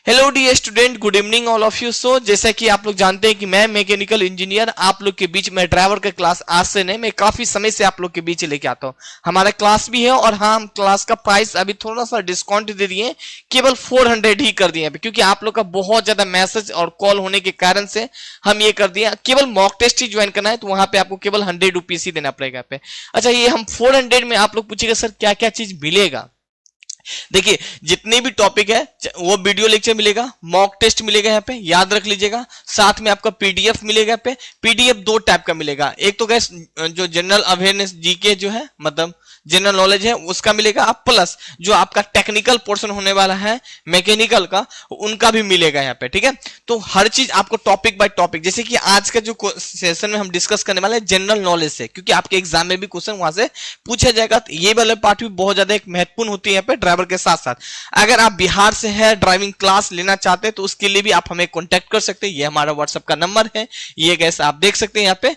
Hello the student, good evening all of you. So जैसा कि आप लोग जानते हैं कि मैं मैकेनिकल इंजीनियर आप लोग के बीच में ड्राइवर का क्लास आज से नहीं, मैं काफी समय से आप लोग के बीच लेके आता हूं। हमारा क्लास भी है और हाँ, हम क्लास का प्राइस अभी थोड़ा सा डिस्काउंट दे दिए, केवल 400 ही कर दिए क्योंकि आप लोग का बहुत ज्यादा मैसेज और कॉल होने के कारण से हम ये कर दिया। केवल मॉक टेस्ट ही ज्वाइन करना है तो वहां पे आपको केवल 100 रुपीज ही देना पड़ेगा पे। अच्छा, ये हम 400 में आप लोग पूछेगा सर क्या क्या चीज मिलेगा। देखिए, जितने भी टॉपिक है वो वीडियो लेक्चर मिलेगा, मॉक टेस्ट मिलेगा यहाँ पे, याद रख लीजिएगा। साथ में आपका पीडीएफ मिलेगा यहाँ पे। पीडीएफ दो टाइप का मिलेगा, एक तो गैस जो जनरल अवेयरनेस जीके जो है मतलब जनरल नॉलेज है उसका मिलेगा, आप प्लस जो आपका टेक्निकल पोर्शन होने वाला है मैकेनिकल का उनका भी मिलेगा यहाँ पे। ठीक है, तो हर चीज आपको टॉपिक बाय टॉपिक, जैसे कि आज का जो सेशन में हम डिस्कस करने वाले हैं जनरल नॉलेज से, क्योंकि आपके एग्जाम में भी क्वेश्चन वहां से पूछा जाएगा। तो ये वाला पार्ट भी बहुत ज्यादा एक महत्वपूर्ण होती है यहाँ पे ड्राइवर के साथ साथ। अगर आप बिहार से है, ड्राइविंग क्लास लेना चाहते हैं तो उसके लिए भी आप हमें कॉन्टेक्ट कर सकते हैं। ये हमारा व्हाट्सएप का नंबर है, ये गैस आप देख सकते हैं यहाँ पे।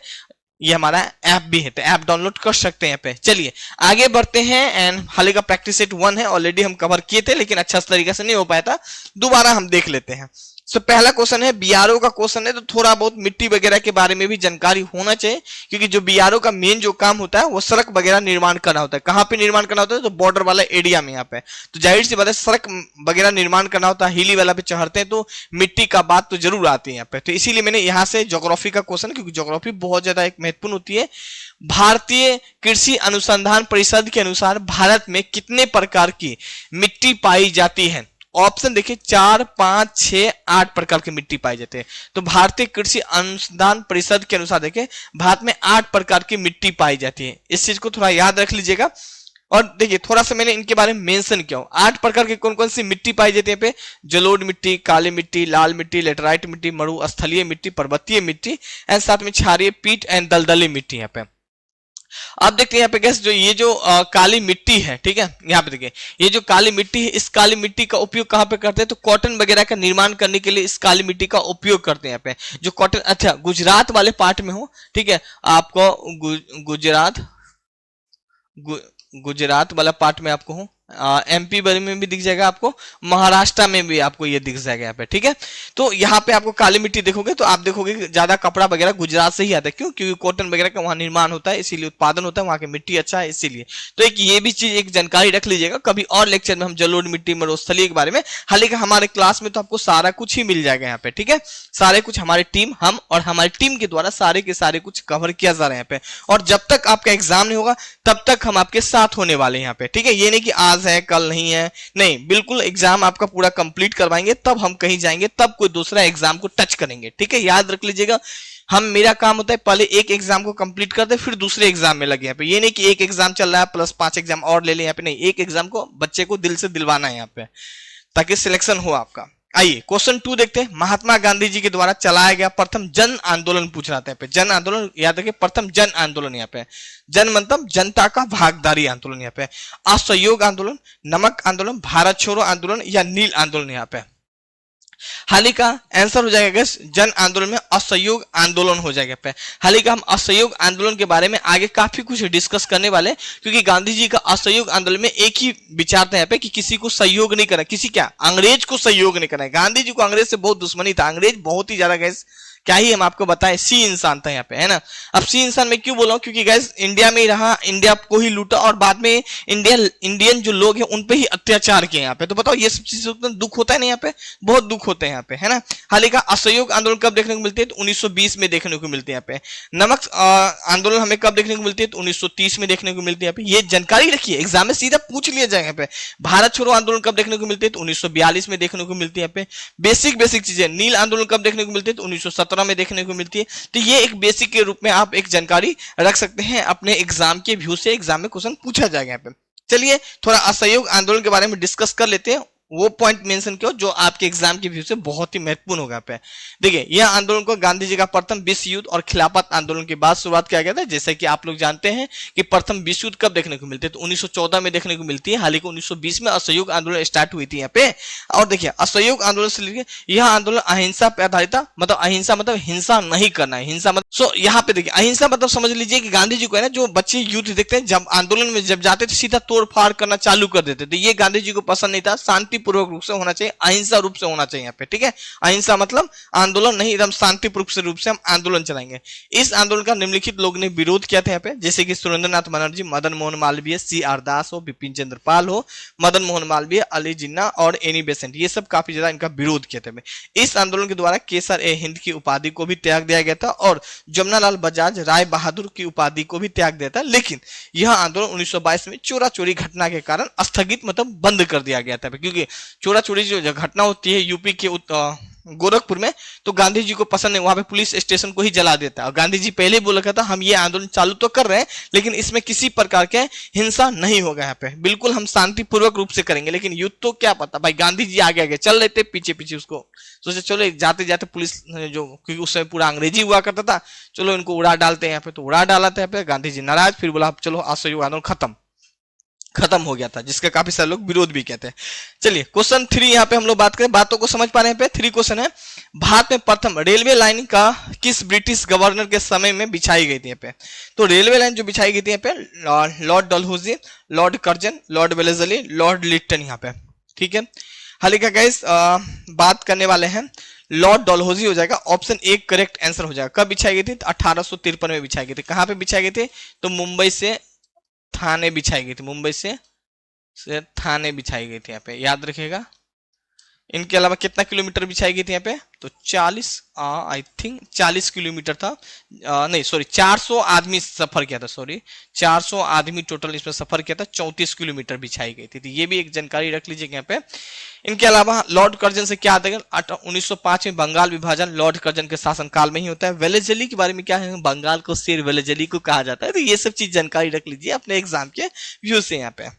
ये हमारा ऐप भी है तो ऐप डाउनलोड कर सकते हैं यहाँ पे। चलिए आगे बढ़ते हैं। एंड हाल का प्रैक्टिस सेट 1 है, ऑलरेडी हम कवर किए थे लेकिन अच्छा तरीके से नहीं हो पाया था, दोबारा हम देख लेते हैं। सो पहला क्वेश्चन है, बीआरओ का क्वेश्चन है, तो थोड़ा बहुत मिट्टी वगैरह के बारे में भी जानकारी होना चाहिए क्योंकि जो बीआरओ का मेन जो काम होता है वो सड़क वगैरह निर्माण करना होता है। कहां पे निर्माण करना होता है? तो बॉर्डर वाला एरिया में यहाँ पे। तो जाहिर सी बात है सड़क वगैरह निर्माण करना होता है, हिली वाला पे चढ़ते हैं तो मिट्टी का बात तो जरूर आती है यहाँ पे। तो इसीलिए मैंने यहाँ से ज्योग्राफी का क्वेश्चन, क्योंकि ज्योग्राफी बहुत ज्यादा एक महत्वपूर्ण होती है। भारतीय कृषि अनुसंधान परिषद के अनुसार भारत में कितने प्रकार की मिट्टी पाई जाती है? ऑप्शन देखिए 4, 5, 6, 8 प्रकार की मिट्टी पाई जाती है। तो भारतीय कृषि अनुसंधान परिषद के अनुसार देखिए भारत में 8 प्रकार की मिट्टी पाई जाती है। इस चीज को थोड़ा याद रख लीजिएगा। और देखिए थोड़ा सा मैंने इनके बारे में मेंशन किया हूं। 8 प्रकार की कौन कौन सी मिट्टी पाई जाती है पे? जलोढ़ मिट्टी, काली मिट्टी, लाल मिट्टी, लेटराइट मिट्टी, मरु स्थलीय मिट्टी, पर्वतीय मिट्टी एंड साथ में क्षारीय पीट एंड दलदली मिट्टी यहाँ पे। अब देखते हैं यहाँ पे गैस, जो ये जो काली मिट्टी है, ठीक है, यहाँ पे देखिए ये जो काली मिट्टी है, इस काली मिट्टी का उपयोग कहाँ पे करते हैं? तो कॉटन वगैरह का निर्माण करने के लिए इस काली मिट्टी का उपयोग करते हैं यहाँ पे। जो कॉटन, अच्छा गुजरात वाले पार्ट में हो, ठीक है, आपको गुजरात वाला पार्ट में आपको हो, एमपी बारे में भी दिख जाएगा आपको, महाराष्ट्र में भी आपको ये दिख जाएगा यहाँ पे। ठीक है, तो यहाँ पे आपको काली मिट्टी देखोगे तो आप देखोगे कि ज्यादा कपड़ा वगैरह गुजरात से ही आता है। क्यों? क्योंकि कॉटन वगैरह का वहां निर्माण होता है, इसीलिए उत्पादन होता है, वहां की मिट्टी अच्छा है इसीलिए। तो एक ये भी चीज एक जानकारी रख लीजिएगा, कभी और लेक्चर में हम जलोढ़ मिट्टी, मरुस्थलीय के बारे में, हालांकि हमारे क्लास में तो आपको सारा कुछ ही मिल जाएगा यहाँ पे। ठीक है, सारे कुछ हमारी टीम, हम और हमारी टीम के द्वारा सारे के सारे कुछ कवर किया जा रहा है यहाँ पे। और जब तक आपका एग्जाम नहीं होगा तब तक हम आपके साथ होने वाले हैं यहाँ पे। ठीक है, ये नहीं कि आज है कल नहीं है, नहीं, बिल्कुल एग्जाम आपका पूरा कंप्लीट करवाएंगे तब हम कहीं जाएंगे, तब कोई दूसरा एग्जाम को टच करेंगे। ठीक है, याद रख लीजिएगा। मेरा काम होता है पहले एक एग्जाम को कंप्लीट कर दे फिर दूसरे एग्जाम में लगे यहाँ पे। ये नहीं कि एक एग्जाम चल रहा है प्लस 5 एग्जाम और ले ले यहाँ पे, नहीं, एक एग्जाम को बच्चे को दिल से दिलवाना है यहाँ पे ताकि सिलेक्शन हो आपका। आइए क्वेश्चन 2 देखते हैं। महात्मा गांधी जी के द्वारा चलाया गया प्रथम जन आंदोलन पूछ रहा था यहाँ पे। जन आंदोलन याद रखिए, प्रथम जन आंदोलन यहाँ पे। जन मतलब जनता का भागीदारी आंदोलन यहाँ पे। असहयोग आंदोलन, नमक आंदोलन, भारत छोड़ो आंदोलन या नील आंदोलन यहाँ पे। हाल ही का आंसर हो जाएगा जन आंदोलन में असहयोग आंदोलन हो जाएगा पे। हाल ही का हम असहयोग आंदोलन के बारे में आगे काफी कुछ डिस्कस करने वाले, क्योंकि गांधी जी का असहयोग आंदोलन में एक ही विचार था यहाँ पे कि किसी को सहयोग नहीं करना, किसी क्या अंग्रेज को सहयोग नहीं करना है। गांधी जी को अंग्रेज से बहुत दुश्मनी था, अंग्रेज बहुत ही ज्यादा गैस क्या ही हम आपको बताएं सी इंसान था यहाँ पे, है ना। अब सी इंसान में क्यों बोला हूं? क्योंकि गैस इंडिया में ही रहा, इंडिया को ही लूटा और बाद में इंडियन जो लोग हैं उन पे ही अत्याचार किए यहाँ पे। तो बताओ ये सब चीजें उतना दुख होता है ना यहाँ पे, बहुत दुख होते हैं यहाँ पे, है ना। हाल ही का असहयोग आंदोलन कब देखने को मिलती है? तो 1920 में देखने को मिलती है यहाँ पे। नमक आंदोलन हमें कब देखने को मिलती है? तो 1930 में देखने को मिलती है यहाँ पे। ये जानकारी रखिए, एग्जाम में सीधा पूछ लिया जाएगा यहाँ पे। भारत छोड़ो आंदोलन कब देखने को मिलती है? तो 1942 में देखने को मिलती है यहाँ पे। बेसिक चीजें, नील आंदोलन कब देखने को मिलती है? तो 1917 में देखने को मिलती है। तो ये एक बेसिक के रूप में आप एक जानकारी रख सकते हैं अपने एग्जाम के व्यू से, एग्जाम में क्वेश्चन पूछा जाएगा यहाँ पे। चलिए थोड़ा असहयोग आंदोलन के बारे में डिस्कस कर लेते हैं। वो पॉइंट मेंशन किया जो आपके एग्जाम के व्यू से बहुत ही महत्वपूर्ण होगा पे। देखिए यह आंदोलन को गांधी जी का प्रथम विश्व युद्ध और खिलाफत आंदोलन के बाद शुरुआत किया गया था। जैसे कि आप लोग जानते हैं कि प्रथम विश्व युद्ध कब देखने को मिलती है? तो 1914 में देखने को मिलती है। हालांकि 1920 में असहयोग आंदोलन स्टार्ट हुई थी यहाँ पे। और देखिए असहयोग आंदोलन से लेकर यह आंदोलन अहिंसा पे आधारित था। मतलब अहिंसा मतलब हिंसा नहीं करना है, हिंसा मतलब सो यहाँ पे देखिए अहिंसा मतलब समझ लीजिए कि गांधी जी को है ना, जो बच्चे युद्ध देखते हैं जब आंदोलन में जब जाते थे सीधा तोड़ फाड़ करना चालू कर देते थे। ये गांधी जी को पसंद नहीं था, शांति शांतिपूर्वक रूप से होना चाहिए, अहिंसा रूप से होना चाहिए यहाँ पे, ठीक है। अहिंसा मतलब आंदोलन नहीं, एकदम शांतिपूर्वक रूप से हम आंदोलन चलाएंगे। इस आंदोलन का निम्नलिखित लोग ने विरोध किया था यहाँ पे, जैसे कि सुरेंद्रनाथ बनर्जी, मदन मोहन मालवीय, CR दास हो, बिपिन चंद्र पाल हो, मदन मोहन मालवीय, अली जिन्ना और एनी बेसेंट, ये सब काफी ज्यादा इनका विरोध किया था। इस आंदोलन के द्वारा केसर ए हिंद की उपाधि को भी त्याग दिया गया था और जमुनालाल बजाज राय बहादुर की उपाधि को भी त्याग दिया था। लेकिन यह आंदोलन 1922 में चोरा चोरी घटना के कारण स्थगित मतलब बंद कर दिया गया था, क्योंकि चोरा चोरी जो घटना होती है यूपी के गोरखपुर में, तो गांधी जी को पसंद नहीं, वहां पे पुलिस स्टेशन को ही जला देता है। और गांधी जी पहले ही बोला था हम ये आंदोलन चालू तो कर रहे हैं लेकिन इसमें किसी प्रकार के हिंसा नहीं होगा, यहाँ पे बिल्कुल हम शांतिपूर्वक रूप से करेंगे। लेकिन युद्ध तो क्या पता भाई, गांधी जी आगे आगे चल रहे थे, पीछे पीछे उसको सोचे चलो जाते जाते पुलिस जो, क्योंकि उस समय पूरा अंग्रेजी हुआ करता था, चलो इनको उड़ा डालते हैं यहाँ पे, तो उड़ा डाला था यहाँ पे। गांधी जी नाराज, फिर बोला चलो असहयोग आंदोलन खत्म हो गया था, जिसका काफी सारे लोग विरोध भी कहते हैं। चलिए क्वेश्चन 3 यहाँ पे हम लोग बात करें, बातों को समझ पा रहे हैं। 3 क्वेश्चन है, भारत में प्रथम रेलवे लाइन का किस ब्रिटिश गवर्नर के समय में बिछाई गई थी यहाँ पे? तो रेलवे लाइन जो बिछाई गई थी यहाँ पे Lord Dalhousie, Lord Curzon, Lord Wellesley, Lord Lytton यहाँ पे, ठीक है। हाल का गाइस बात करने वाले हैं, लॉर्ड डलहौजी हो जाएगा, ऑप्शन 1 करेक्ट आंसर हो जाएगा। कब बिछाई गई थी? 1853 में बिछाई गई थी। कहां पे बिछाई गई थी? तो मुंबई से थाने बिछाई गई थी, मुंबई से थाने बिछाई गई थी यहाँ पे, याद रखिएगा। इनके अलावा कितना किलोमीटर बिछाई गई थी यहाँ पे? तो 40 आई थिंक 40 किलोमीटर था, नहीं सॉरी 400 आदमी सफर किया था, सॉरी 400 आदमी टोटल इसमें सफर किया था, 34 किलोमीटर बिछाई गई थी। तो ये भी एक जानकारी रख लीजिए यहाँ पे। इनके अलावा लॉर्ड कर्जन से क्या आता है? 1905 में बंगाल विभाजन लॉर्ड कर्जन के शासनकाल में ही होता है। वेलेस्ली के बारे में क्या है? बंगाल को शेर वेलेस्ली को कहा जाता है। तो ये सब चीज जानकारी रख लीजिए अपने एग्जाम के व्यू से यहाँ पे।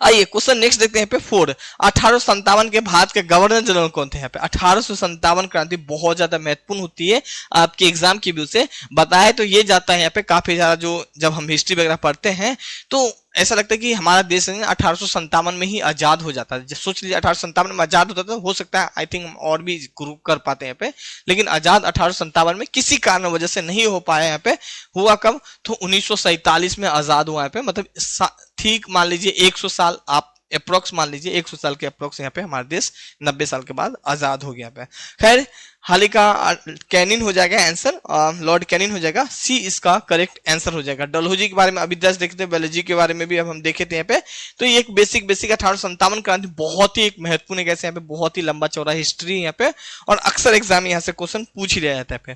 आइए क्वेश्चन नेक्स्ट देखते हैं पे 4। 1857 के भारत के गवर्नर जनरल कौन थे यहाँ पे? 1857 क्रांति बहुत ज्यादा महत्वपूर्ण होती है आपके एग्जाम के व्यू से, बताया तो ये जाता है यहाँ पे काफी ज्यादा, जो जब हम हिस्ट्री वगैरह पढ़ते हैं तो ऐसा लगता है कि हमारा देश 1857 में ही आजाद हो जाता है। सोच लीजिए 1857 में आजाद होता था, हो सकता है आई थिंक और भी कर पाते हैं यहाँ पे, लेकिन आजाद 1857 में किसी कारण वजह से नहीं हो पाया यहाँ पे। हुआ कब? तो 1947 में आजाद हुआ यहाँ पे, मतलब ठीक मान लीजिए 100 साल, आप अप्रोक्स मान लीजिए 100 साल के अप्रोक्स यहाँ पे हमारा देश 90 साल के बाद आजाद हो गया पे। खैर हाल ही का कैनिन हो जाएगा आंसर, लॉर्ड कैनिन हो जाएगा, सी इसका करेक्ट आंसर हो जाएगा। डलहौजी के बारे में अभी 10 देखते हैं, वेलेस्ली के बारे में भी अब हम देखे थे यहाँ पे। तो ये एक बेसिक 1857 क्रांति बहुत ही एक महत्वपूर्ण है, यहाँ पे बहुत ही लंबा चौड़ा हिस्ट्री यहाँ पे, और अक्सर एग्जाम यहाँ से क्वेश्चन पूछ ही रहा जाता है पे।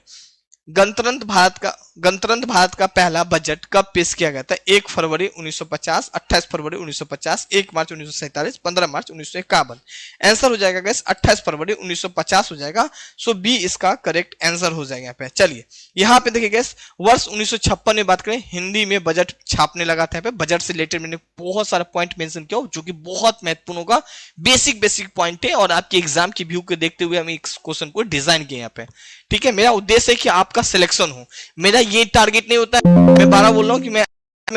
गणतंत्र भारत का पहला बजट कब पेश किया गया था? 1 फरवरी 1950, 28 फरवरी 1950, 1 मार्च 1947, 15 मार्च 1951। आंसर हो जाएगा गैस 28 फरवरी 1950 हो जाएगा। सो बी इसका करेक्ट आंसर हो जाएगा यहाँ पे। चलिए यहाँ पे देखिए गैस, वर्ष 1956 में बात करें, हिंदी में बजट छापने लगा था। यहाँ पे बजट से रिलेटेड मैंने बहुत सारा पॉइंट मेंशन किया जो कि बहुत महत्वपूर्ण होगा, बेसिक पॉइंट है, और आपके एग्जाम की व्यू को देखते हुए हम इस क्वेश्चन को डिजाइन किए यहाँ पे, ठीक है। मेरा उद्देश्य है कि आपका सिलेक्शन हो, मेरा ये टारगेट नहीं होता है, मैं 12 बोल रहा हूं कि मैं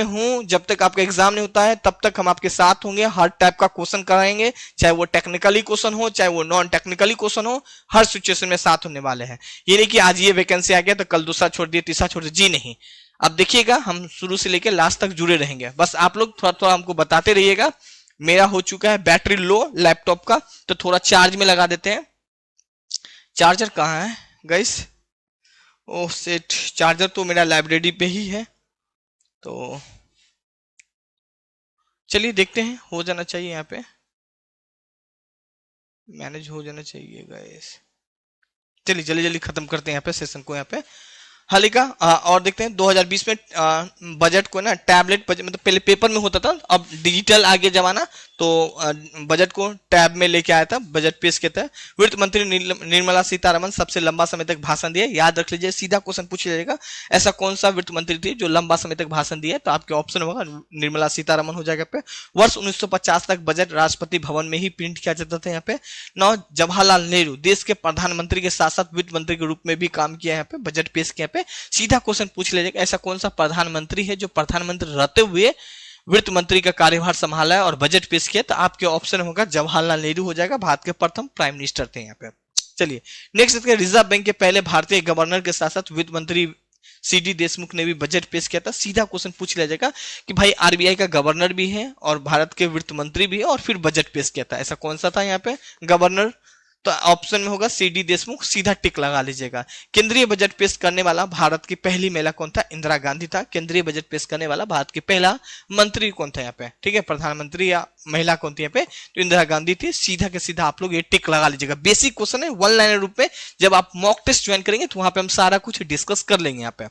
हूं, जब तक आपका एग्जाम नहीं होता है तब तक हम आपके साथ होंगे, हर टाइप का क्वेश्चन कराएंगे, चाहे वो टेक्निकली क्वेश्चन हो चाहे वो नॉन टेक्निकली क्वेश्चन हो, हर सिचुएशन में साथ होने वाले हैं। ये नहीं कि आज ये वैकेंसी आ गया तो कल दूसरा छोड़ दिए, तीसरा छोड़ दिए, जी नहीं। अब देखिएगा हम शुरू से लेकर लास्ट तक जुड़े रहेंगे, बस आप लोग थोड़ा थोड़ा हमको बताते रहिएगा। मेरा हो चुका है बैटरी लो लैपटॉप का, तो थोड़ा चार्ज में लगा देते हैं। चार्जर कहाँ है गाइस? ओह सेट, चार्जर तो मेरा लाइब्रेरी पे ही है, तो चलिए देखते हैं, हो जाना चाहिए यहाँ पे, मैनेज हो जाना चाहिए गाइस। चलिए जल्दी जल्दी खत्म करते हैं यहाँ पे सेशन को यहाँ पे। हाल का और देखते हैं 2020 में बजट को ना टैबलेट मतलब पहले पेपर में होता था, अब डिजिटल आ गया जमाना, तो बजट को टैब में लेके आया था, बजट पेश किया था। वित्त मंत्री निर्मला सीतारमन सबसे लंबा समय तक भाषण दिए, याद रख लीजिए, सीधा क्वेश्चन पूछ लीजिएगा, ऐसा कौन सा वित्त मंत्री थी जो लंबा समय तक भाषण दिए? तो आपके ऑप्शन होगा निर्मला सीतारमन हो जाएगा पे। वर्ष 1950 तक बजट राष्ट्रपति भवन में ही प्रिंट किया जाता था यहाँ पे। 9 जवाहरलाल नेहरू देश के प्रधानमंत्री के साथ साथ वित्त मंत्री के रूप में भी काम किया यहाँ पे, बजट पेश किया पे। सीधा क्वेश्चन पूछ लीजिएगा, ऐसा कौन सा प्रधानमंत्री है जो प्रधानमंत्री रहते हुए वित्त मंत्री का कार्यभार संभाला है और बजट पेश किया? तो आपके ऑप्शन होगा जवाहरलाल नेहरू हो जाएगा, भारत के प्रथम प्राइम मिनिस्टर थे यहाँ पे। चलिए नेक्स्ट देखते हैं, रिजर्व बैंक के पहले भारतीय गवर्नर के साथ साथ वित्त मंत्री सीडी देशमुख ने भी बजट पेश किया था। सीधा क्वेश्चन पूछ लिया जाएगा कि भाई आरबीआई का गवर्नर भी है और भारत के वित्त मंत्री भी है और फिर बजट पेश किया था, ऐसा कौन सा था यहाँ पे गवर्नर? तो ऑप्शन में होगा सीडी देशमुख, सीधा टिक लगा लीजिएगा। केंद्रीय बजट पेश करने वाला भारत की पहली महिला कौन था? इंदिरा गांधी था। केंद्रीय बजट पेश करने वाला भारत की पहला मंत्री कौन था यहाँ पे? ठीक है, प्रधानमंत्री या महिला कौन थी यहाँ पे? तो इंदिरा गांधी थी। सीधा के सीधा आप लोग ये टिक लगा लीजिएगा। बेसिक क्वेश्चन है, वन लाइनर रूप में। जब आप मॉक टेस्ट ज्वाइन करेंगे तो वहां पे हम सारा कुछ डिस्कस कर लेंगे यहाँ पे।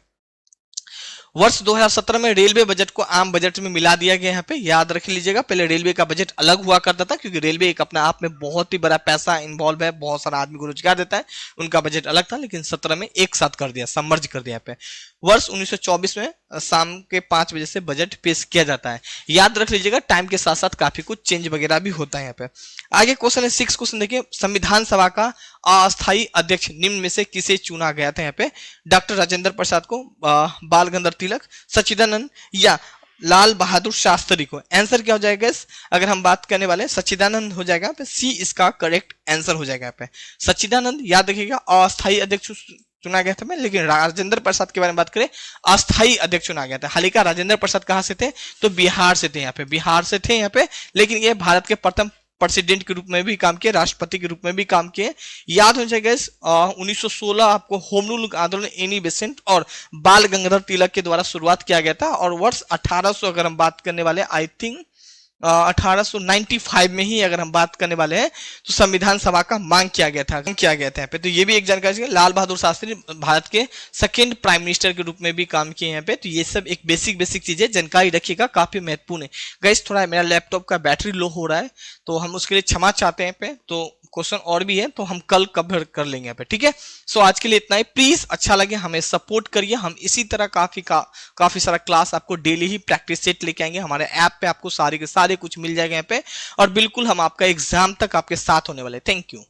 वर्ष 2017 में रेलवे बजट को आम बजट में मिला दिया गया। यहाँ पे याद रख लीजिएगा, पहले रेलवे का बजट अलग हुआ करता था क्योंकि रेलवे एक अपने आप में बहुत ही बड़ा पैसा इन्वॉल्व है, बहुत सारा आदमी को रोजगार देता है, उनका बजट अलग था। लेकिन 17 में एक साथ कर दिया, सबमर्ज कर दिया। यहाँ पे वर्ष 1924 में शाम के 5 बजे से बजट पेश किया जाता है। याद रख लीजिएगा, टाइम के साथ साथ काफी कुछ चेंज वगैरह भी होता है यहाँ पे। आगे क्वेश्चन है 6 क्वेश्चन देखिए, संविधान सभा का अस्थायी अध्यक्ष निम्न में से किसे चुना गया था? यहाँ पे डॉक्टर राजेंद्र प्रसाद को, बाल गंगाधर तिलक, सच्चिदानंद या लाल बहादुर शास्त्री को? आंसर क्या हो जाएगा अगर हम बात करने वाले? सच्चिदानंद हो जाएगा। सी इसका करेक्ट आंसर हो जाएगा। यहाँ पे सच्चिदानंद, याद रखिएगा, अस्थायी अध्यक्ष चुना गया था। मैं लेकिन राजेंद्र प्रसाद के बारे में बात करें, अस्थायी अध्यक्ष चुना गया था। हालांकि राजेंद्र प्रसाद कहां से थे? तो बिहार से थे। यहाँ पे बिहार से थे यहाँ पे, लेकिन ये भारत के प्रथम प्रेसिडेंट के रूप में भी काम किए, राष्ट्रपति के रूप में भी काम किए। याद हो जाएगा 1916 आपको होम रूल आंदोलन एनी बेसेंट और बाल गंगाधर तिलक के द्वारा शुरुआत किया गया था। और वर्ष 1800 अगर हम बात करने वाले, आई थिंक 1895 में ही अगर हम बात करने वाले हैं तो संविधान सभा का मांग किया गया था यहाँ पे। तो ये भी एक जानकारी है। लाल बहादुर शास्त्री भारत के सेकंड प्राइम मिनिस्टर के रूप में भी काम किए यहाँ पे। तो ये सब एक बेसिक चीजें जानकारी रखिएगा, काफी महत्वपूर्ण है। गाइस थोड़ा मेरा लैपटॉप का बैटरी लो हो रहा है तो हम उसके लिए क्षमा चाहते हैं पे, तो क्वेश्चन और भी है तो हम कल कवर कर लेंगे यहाँ पे, ठीक है। सो आज के लिए इतना ही। प्लीज अच्छा लगे हमें सपोर्ट करिए, हम इसी तरह काफी सारा क्लास आपको डेली ही प्रैक्टिस सेट लेके आएंगे। हमारे ऐप पे आपको सारे के सारे कुछ मिल जाएगा यहाँ पे, और बिल्कुल हम आपका एग्जाम तक आपके साथ होने वाले। Thank you.